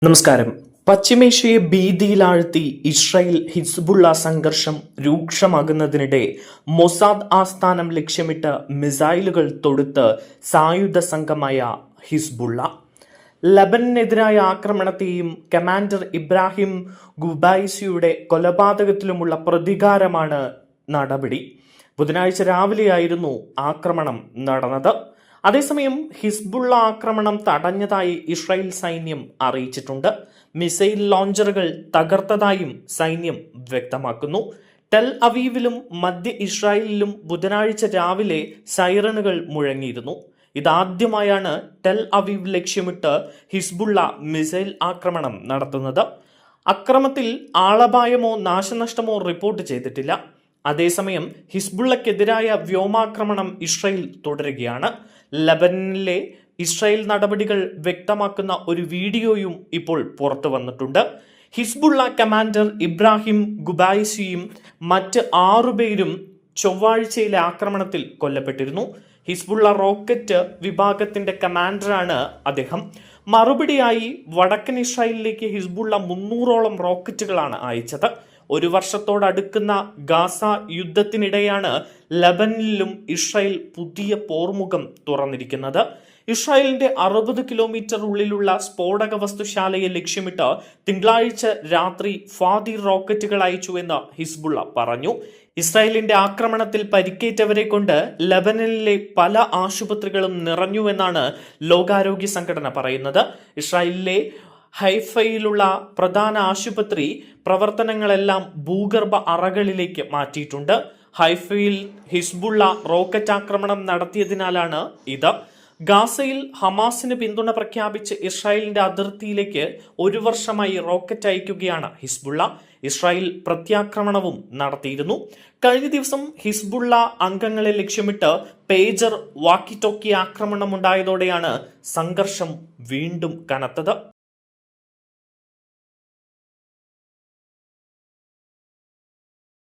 നമസ്കാരം. പശ്ചിമേഷ്യയെ ഭീതിയിലാഴ്ത്തി Israel Hezbollah സംഘർഷം രൂക്ഷമാകുന്നതിനിടെ Mossad ആസ്ഥാനം ലക്ഷ്യമിട്ട് മിസൈലുകൾ തൊടുത്ത് സായുധ സംഘമായ ഹിസ്ബുള്ള. ലബനനെതിരായ ആക്രമണത്തെയും കമാൻഡർ ഇബ്രാഹിം ഗുബൈസിയുടെ കൊലപാതകത്തിലുമുള്ള പ്രതികാരമാണ് നടപടി. ബുധനാഴ്ച രാവിലെയായിരുന്നു ആക്രമണം നടന്നത്. അതേസമയം ഹിസ്ബുള്ള ആക്രമണം തടഞ്ഞതായി ഇസ്രായേൽ സൈന്യം അറിയിച്ചിട്ടുണ്ട്. മിസൈൽ ലോഞ്ചറുകൾ തകർത്തതായും സൈന്യം വ്യക്തമാക്കുന്നു. ടെൽ അവീവിലും മധ്യ ഇസ്രായേലിലും ബുധനാഴ്ച രാവിലെ സൈറണുകൾ മുഴങ്ങിയിരുന്നു. ഇതാദ്യമായാണ് ടെൽ അവീവ് ലക്ഷ്യമിട്ട് ഹിസ്ബുള്ള മിസൈൽ ആക്രമണം നടത്തുന്നത്. അക്രമത്തിൽ ആളപായമോ നാശനഷ്ടമോ റിപ്പോർട്ട് ചെയ്തിട്ടില്ല. അതേസമയം ഹിസ്ബുള്ളക്കെതിരായ വ്യോമാക്രമണം ഇസ്രായേൽ തുടരുകയാണ്. ലബനനിലെ ഇസ്രായേൽ നടപടികൾ വ്യക്തമാക്കുന്ന ഒരു വീഡിയോയും ഇപ്പോൾ പുറത്തു വന്നിട്ടുണ്ട്. ഹിസ്ബുള്ള കമാൻഡർ ഇബ്രാഹിം ഗുബൈസിയും മറ്റ് 6 പേരും ചൊവ്വാഴ്ചയിലെ ആക്രമണത്തിൽ കൊല്ലപ്പെട്ടിരുന്നു. ഹിസ്ബുള്ള റോക്കറ്റ് വിഭാഗത്തിന്റെ കമാൻഡറാണ് അദ്ദേഹം. മറുപടിയായി വടക്കൻ ഇസ്രായേലിലേക്ക് ഹിസ്ബുള്ള 300ഓളം റോക്കറ്റുകളാണ് അയച്ചത്. 1 വർഷത്തോടടുക്കുന്ന ഗാസ യുദ്ധത്തിനിടെയാണ് ലബനനിലും ഇസ്രായേൽ പുതിയ പോർമുഖം തുറന്നിരിക്കുന്നത്. ഇസ്രായേലിന്റെ 60 കിലോമീറ്റർ ഉള്ളിലുള്ള സ്ഫോടക വസ്തുശാലയെ ലക്ഷ്യമിട്ട് തിങ്കളാഴ്ച രാത്രി ഫാദി റോക്കറ്റുകൾ അയച്ചുവെന്ന് ഹിസ്ബുള്ള പറഞ്ഞു. ഇസ്രായേലിന്റെ ആക്രമണത്തിൽ പരിക്കേറ്റവരെ കൊണ്ട് ലബനനിലെ പല ആശുപത്രികളും നിറഞ്ഞുവെന്നാണ് ലോകാരോഗ്യ സംഘടന പറയുന്നത്. ഇസ്രായേലിലെ ഹൈഫയിലുള്ള പ്രധാന ആശുപത്രി പ്രവർത്തനങ്ങളെല്ലാം ഭൂഗർഭ അറകളിലേക്ക് മാറ്റിയിട്ടുണ്ട്. ഹൈഫയിൽ ഹിസ്ബുള്ള റോക്കറ്റ് ആക്രമണം നടത്തിയതിനാലാണ് ഇത്. ഗാസയിൽ ഹമാസിന് പിന്തുണ പ്രഖ്യാപിച്ച് ഇസ്രായേലിന്റെ അതിർത്തിയിലേക്ക് 1 വർഷമായി റോക്കറ്റ് അയക്കുകയാണ് ഹിസ്ബുള്ള. ഇസ്രായേൽ പ്രത്യാക്രമണവും നടത്തിയിരുന്നു. കഴിഞ്ഞ ദിവസം ഹിസ്ബുള്ള അംഗങ്ങളെ ലക്ഷ്യമിട്ട് പേജർ വാക്കി ടോക്കി ആക്രമണമുണ്ടായതോടെയാണ് സംഘർഷം വീണ്ടും കനത്തത്.